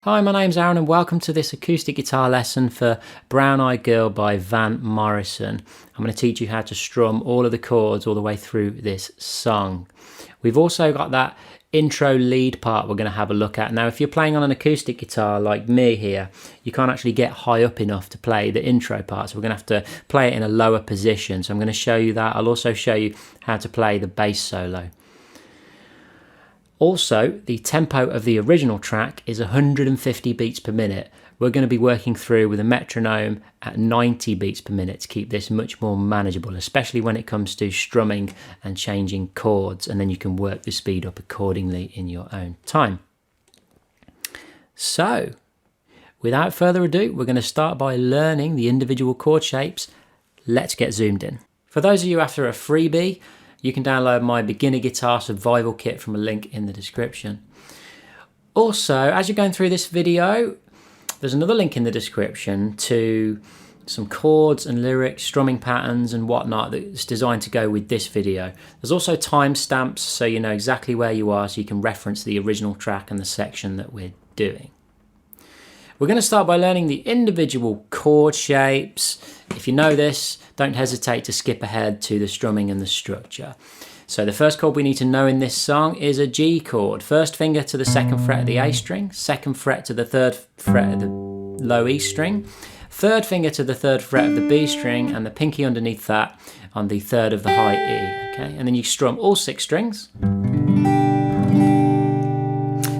Hi, my name's Aaron and welcome to this acoustic guitar lesson for Brown Eyed Girl by Van Morrison. I'm going to teach you how to strum all of the chords all the way through this song. We've also got that intro lead part we're going to have a look at. Now, if you're playing on an acoustic guitar like me here, you can't actually get high up enough to play the intro part, so we're going to have to play it in a lower position. So I'm going to show you that. I'll also show you how to play the bass solo. Also, the tempo of the original track is 150 beats per minute. We're going to be working through with a metronome at 90 beats per minute to keep this much more manageable, especially when it comes to strumming and changing chords, and then you can work the speed up accordingly in your own time. So, without further ado, we're going to start by learning the individual chord shapes. Let's get zoomed in. For those of you after a freebie, you can download my beginner guitar survival kit from a link in the description. Also, as you're going through this video, there's another link in the description to some chords and lyrics, strumming patterns and whatnot that's designed to go with this video. There's also timestamps so you know exactly where you are, so you can reference the original track and the section that we're doing. We're going to start by learning the individual chord shapes. If you know this, don't hesitate to skip ahead to the strumming and the structure. So the first chord we need to know in this song is a G chord. First finger to the second fret of the A string, second fret to the third fret of the low E string, third finger to the third fret of the B string, and the pinky underneath that on the third of the high E. Okay, and then you strum all 6 strings.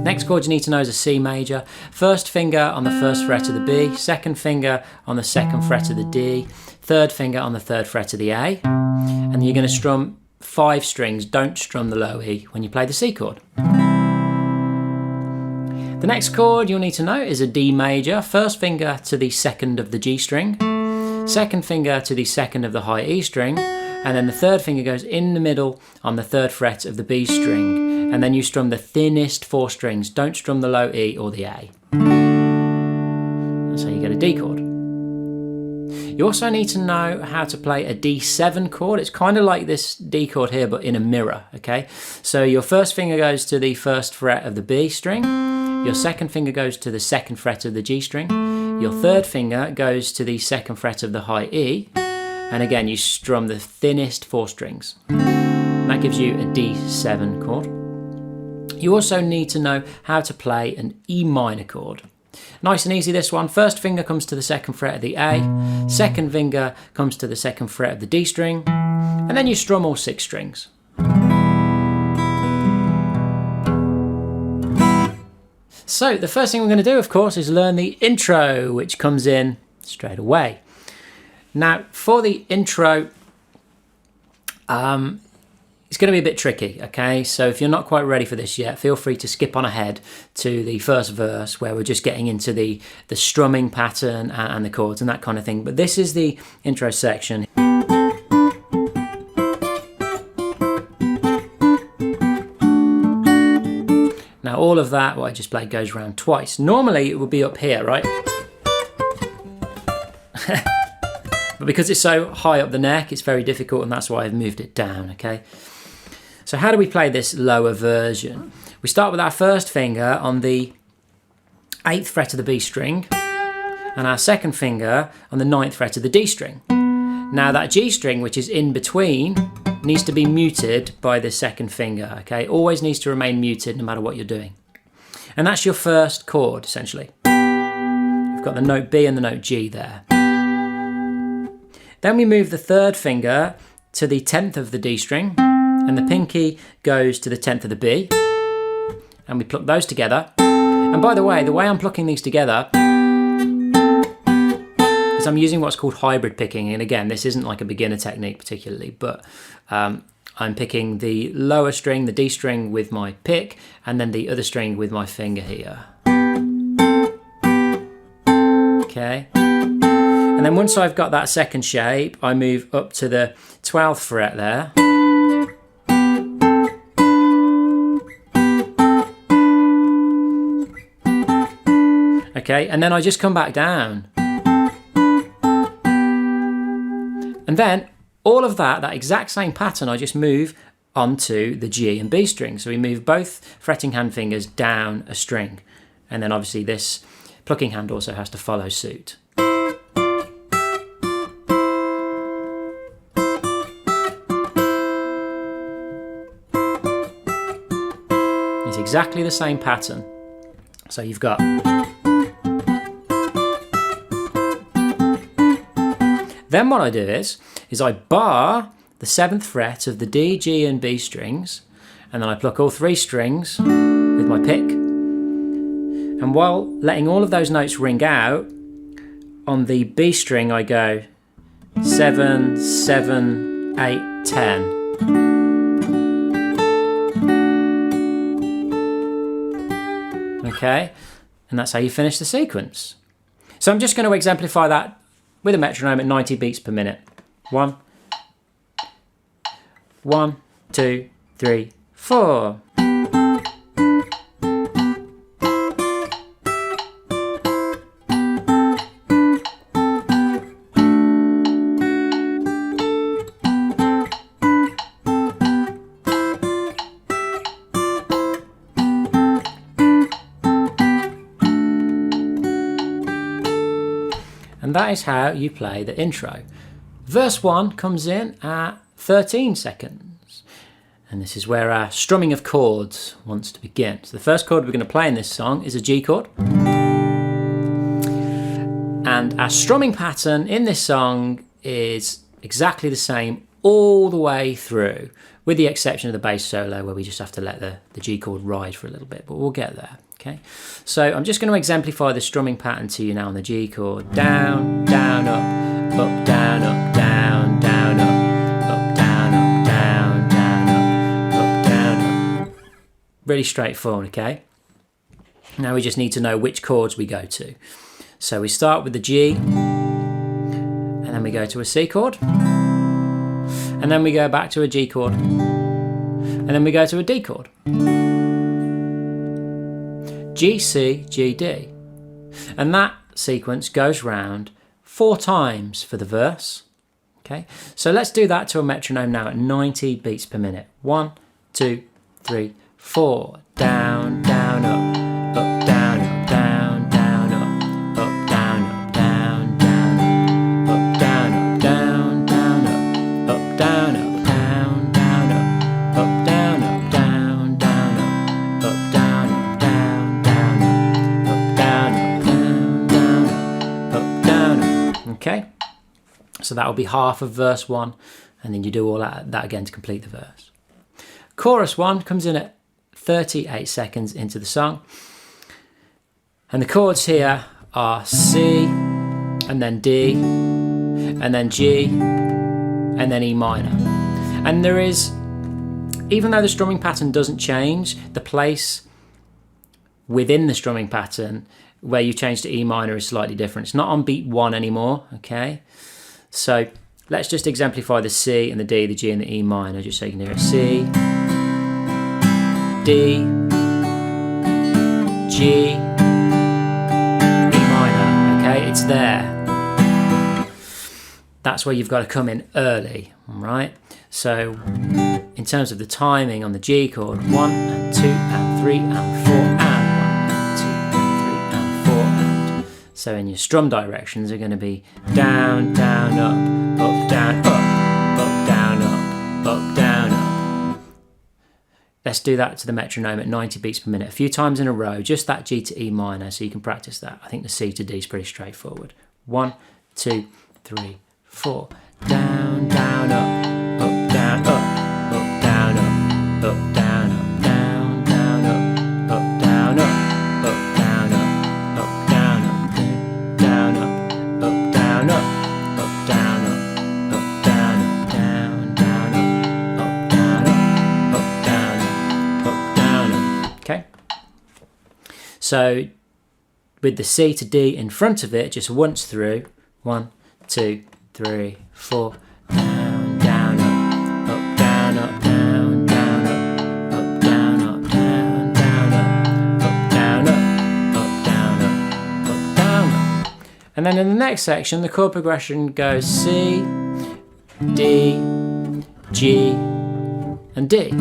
Next chord you need to know is a C major. First finger on the first fret of the B, second finger on the second fret of the D, third finger on the third fret of the A, and then you're going to strum 5 strings. Don't strum the low E when you play the C chord. The next chord you'll need to know is a D major. First finger to the second of the G string, second finger to the second of the high E string, and then the third finger goes in the middle on the third fret of the B string. And then you strum the thinnest 4 strings. Don't strum the low E or the A. That's how you get a D chord. You also need to know how to play a D7 chord. It's kind of like this D chord here, but in a mirror, okay? So your first finger goes to the first fret of the B string. Your second finger goes to the second fret of the G string. Your third finger goes to the second fret of the high E. And again, you strum the thinnest 4 strings. That gives you a D7 chord. You also need to know how to play an E minor chord. Nice and easy, this one. First finger comes to the second fret of the A, second finger comes to the second fret of the D string, and then you strum all 6 strings. So the first thing we're going to do, of course, is learn the intro, which comes in straight away. Now, for the intro, it's going to be a bit tricky, okay? So if you're not quite ready for this yet, feel free to skip on ahead to the first verse where we're just getting into the strumming pattern and the chords and that kind of thing. But this is the intro section. Now all of that, what I just played, goes around twice. Normally it would be up here, right? But because it's so high up the neck, it's very difficult, and that's why I've moved it down, okay? So how do we play this lower version? We start with our first finger on the 8th fret of the B string and our second finger on the 9th fret of the D string. Now that G string, which is in between, needs to be muted by the second finger, okay? Always needs to remain muted no matter what you're doing. And that's your first chord, essentially. You've got the note B and the note G there. Then we move the third finger to the 10th of the D string, and the pinky goes to the 10th of the B, and we pluck those together. And by the way I'm plucking these together is I'm using what's called hybrid picking, and again, this isn't like a beginner technique particularly, but I'm picking the lower string, the D string, with my pick, and then the other string with my finger here. Okay. And then once I've got that second shape, I move up to the 12th fret there. Okay, and then I just come back down. And then all of that exact same pattern, I just move onto the G and B string. So we move both fretting hand fingers down a string. And then obviously this plucking hand also has to follow suit. It's exactly the same pattern. So you've got then what I do is I bar the 7th fret of the D, G and B strings, and then I pluck all 3 strings with my pick. And while letting all of those notes ring out, on the B string I go 7, 7, 8, 10. Okay, and that's how you finish the sequence. So I'm just going to exemplify that with a metronome at 90 beats per minute. 1, 1, 2, 3, 4. And that is how you play the intro. Verse 1 comes in at 13 seconds. And this is where our strumming of chords wants to begin. So the first chord we're going to play in this song is a G chord. And our strumming pattern in this song is exactly the same all the way through, with the exception of the bass solo where we just have to let the G chord ride for a little bit, but we'll get there. Okay, so I'm just going to exemplify the strumming pattern to you now on the G chord. Down, down, up, down, up, down, down, up, down, up, down, down, up, down, up. Really straightforward, okay? Now we just need to know which chords we go to. So we start with the G, and then we go to a C chord, and then we go back to a G chord, and then we go to a D chord. G, C, G, D. And that sequence goes round 4 times for the verse. Okay, so let's do that to a metronome now at 90 beats per minute. 1, 2, 3, 4. Down, down, up, down, up, down, down, up, down, up, down, down, up, down, up, down, down, up, down, up, down, down, up, down, up, down, down, up, down, up, down, down, up, down, up, down, down, up, down, up. Okay, so that will be half of verse 1, and then you do all that again to complete the verse. Chorus 1 comes in at 38 seconds into the song, and the chords here are C, and then D, and then G, and then E minor. And there is, even though the strumming pattern doesn't change, the place within the strumming pattern where you change to E minor is slightly different. It's not on beat 1 anymore, okay? So let's just exemplify the C and the D, the G and the E minor, just so you can hear it. C, D, G, E minor, okay? It's there. That's where you've got to come in early, all right? So in terms of the timing on the G chord, 1 and 2 and 3 and 4 and 1 and 2 and 3 and 4 and. So in your strum directions are going to be down, down, up, down, up, down, up, down, up. Let's do that to the metronome at 90 beats per minute, a few times in a row, just that G to E minor, so you can practice that. I think the C to D is pretty straightforward. 1, 2, 3, 4. Down, down, up, down, up, down, up, down, up, down, down, up, down, up, down, up, down, up, down, up, down, up, down, up, down, up, down, down, up, down, up, down, up. Okay. So with the C to D in front of it, just once through. 1, 2, 3, 4. Down, down, up, down, up, down, down, up, down, up, down, down, up, down, up, down, up, down, up. And then in the next section, the chord progression goes C, D, G, and D.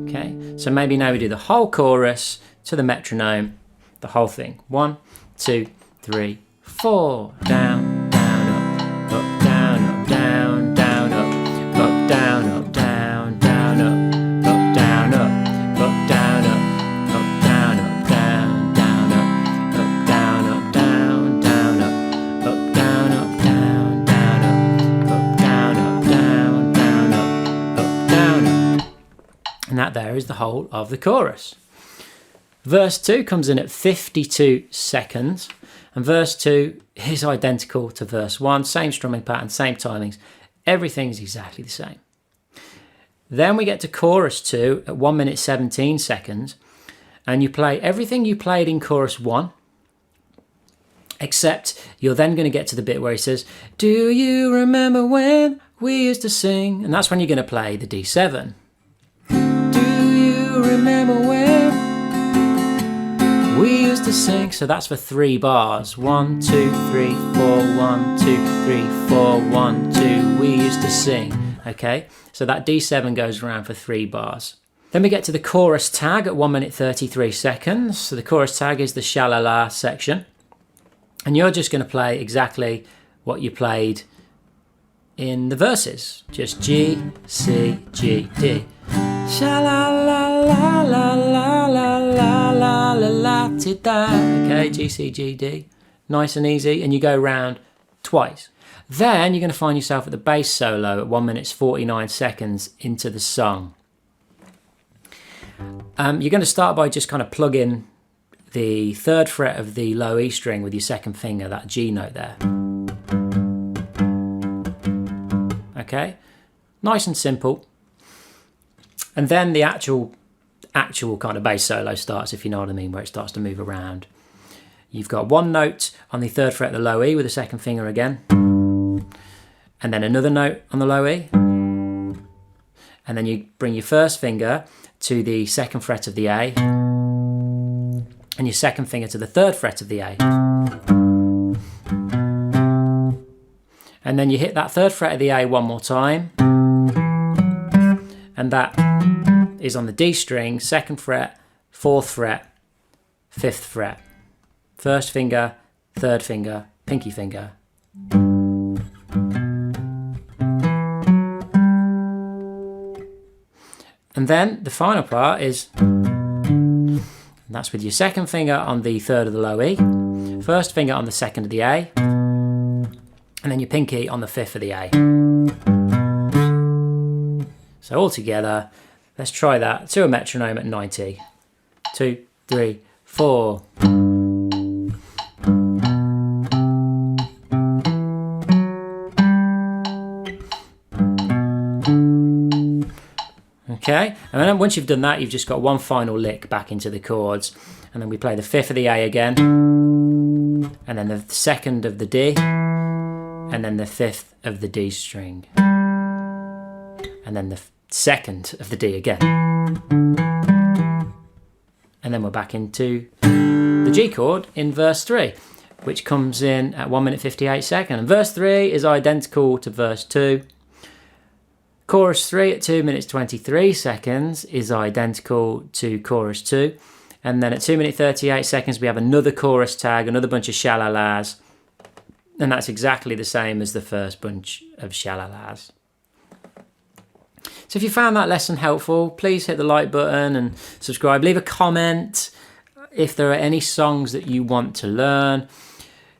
Okay, So maybe now we do the whole chorus to the metronome, the whole thing. 1, 2, 3, 4. Down, down, up, down, up, down, down, up, down, up, down, down, up, down, up, down, up, down, up, down, down, up, down, up, down, down, up, down, up, down, down, up, down, up, down, down, up, down, up. And that there is the whole of the chorus. Verse 2 comes in at 52 seconds, and verse 2 is identical to verse 1, same strumming pattern, same timings, everything's exactly the same. Then we get to chorus 2 at 1 minute 17 seconds, and you play everything you played in chorus 1, except you're then going to get to the bit where he says, do you remember when we used to sing? And that's when you're going to play the D7. Do you remember when we used to sing? So that's for 3 bars. 1, 2, 3, 4, 1, 2, 3, 4, 1, 2. We used to sing. Okay, so that D7 goes around for 3 bars. Then we get to the chorus tag at 1 minute 33 seconds. So the chorus tag is the sha-la-la section. And you're just going to play exactly what you played in the verses. Just G, C, G, D. Sha-la-la-la-la-la-la-la-la-la-la-ti-da. Okay, G, C, G, D. Nice and easy. And you go round twice. Then you're going to find yourself at the bass solo at 1 minute 49 seconds into the song. You're going to start by just kind of plugging the 3rd fret of the low E string with your 2nd finger, that G note there. Okay, nice and simple. And then the actual kind of bass solo starts, if you know what I mean, where it starts to move around. You've got 1 note on the 3rd fret of the low E with the 2nd finger again. And then another note on the low E. And then you bring your 1st finger to the 2nd fret of the A. And your 2nd finger to the 3rd fret of the A. And then you hit that 3rd fret of the A 1 more time. And that is on the D string, 2nd fret, 4th fret, 5th fret. 1st finger, 3rd finger, pinky finger. And then the final part is, and that's with your 2nd finger on the 3rd of the low E, 1st finger on the 2nd of the A, and then your pinky on the 5th of the A. So all together, let's try that to a metronome at 90. 2, 3, 4. Okay, and then once you've done that, you've just got one final lick back into the chords, and then we play the 5th of the A again, and then the 2nd of the D, and then the 5th of the D string, and then the 2nd of the D again, and then we're back into the G chord in verse 3, which comes in at 1 minute 58 seconds. And verse 3 is identical to verse 2. Chorus 3 at 2 minutes 23 seconds is identical to chorus 2. And then at 2 minutes 38 seconds, we have another chorus tag, another bunch of sha-la-las. And that's exactly the same as the first bunch of sha-la-las. So if you found that lesson helpful, please hit the like button and subscribe. Leave a comment if there are any songs that you want to learn.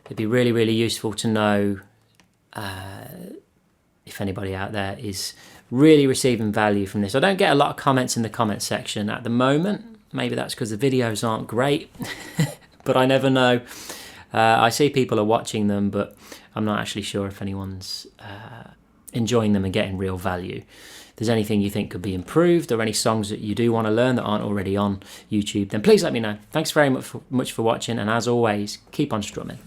It'd be really, really useful to know if anybody out there is really receiving value from this. I don't get a lot of comments in the comment section at the moment. Maybe that's because the videos aren't great, but I never know. I see people are watching them, but I'm not actually sure if anyone's enjoying them and getting real value. If there's anything you think could be improved, or any songs that you do want to learn that aren't already on YouTube, then please let me know. Thanks very much for watching, and as always, keep on strumming.